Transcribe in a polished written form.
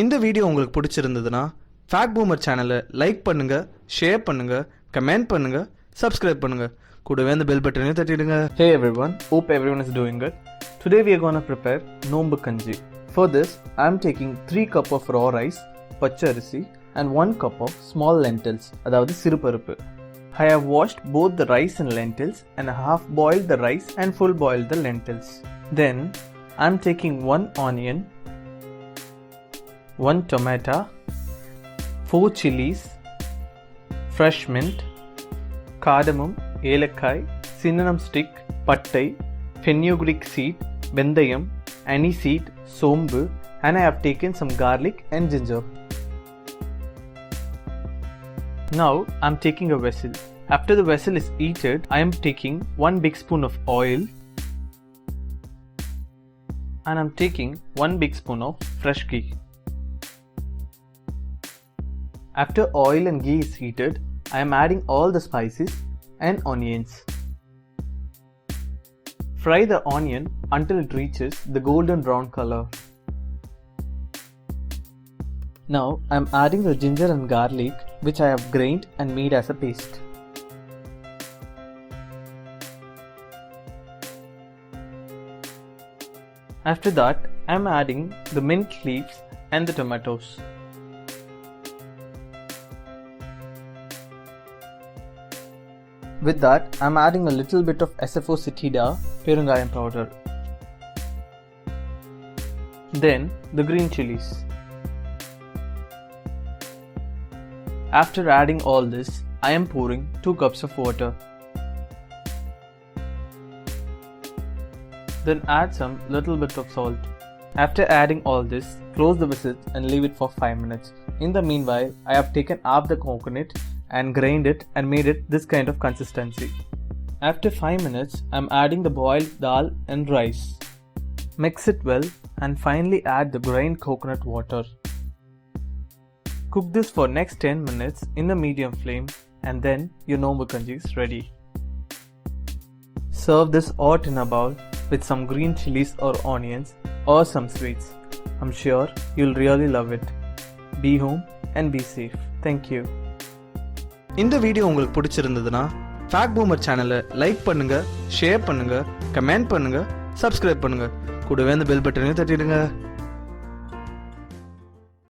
இந்த வீடியோ உங்களுக்கு பிடிச்சிருந்ததுன்னா ஃபேக்ட் பூமர் சேனலை லைக் பண்ணுங்க, ஷேர் பண்ணுங்க, கமெண்ட் பண்ணுங்க, சப்ஸ்கிரைப் பண்ணுங்க. கூடவே அந்த பெல் பட்டனையும் தட்டிடுங்க. Hey everyone, hope everyone is doing good. Today we are going to prepare nombu kanji. For this, I am taking 3 cup of raw rice, பச்சரிசி, and 1 cup of small lentils, அதாவது சிறுபருப்பு. I have washed both the rice and lentils and half boiled the rice and full boiled the lentils. Then I am taking 1 onion, 1 tomato, 4 chilies, fresh mint, cardamom, ஏலக்காய், cinnamon stick, பட்டை, fenugreek seed, வெந்தயம், aniseed, சோம்பு, and I have taken some garlic and ginger. Now I am taking a vessel. After the vessel is heated, I am taking 1 big spoon of oil and I am taking 1 big spoon of fresh ghee. After oil and ghee is heated, I am adding all the spices and onions. Fry the onion until it reaches the golden brown color. Now I am adding the ginger and garlic which I have grained and made as a paste. After that, I am adding the mint leaves and the tomatoes. With that, I am adding a little bit of Asofotida perungayam powder. Then the green chilies. After adding all this, I am pouring 2 cups of water. Then add some little bit of salt. After adding all this, close the vessel and leave it for 5 minutes. In the meanwhile, I have taken up the coconut and grained it and made it this kind of consistency. After 5 minutes, I am adding the boiled dal and rice. Mix it well and finally add the grained coconut water. Cook this for next 10 minutes in the medium flame and then your nombu kanji is ready. Serve this hot in a bowl with some green chilies or onions or some sweets. I'm sure you'll really love it. Be home and be safe. Thank you. இந்த video உங்களுக்கு பிடிச்சிருந்ததுன்னா fact boomer சேனலை like பண்ணுங்க, share பண்ணுங்க, comment பண்ணுங்க, subscribe பண்ணுங்க. கூடவே அந்த பெல் பட்டனையும் தட்டிடுங்க.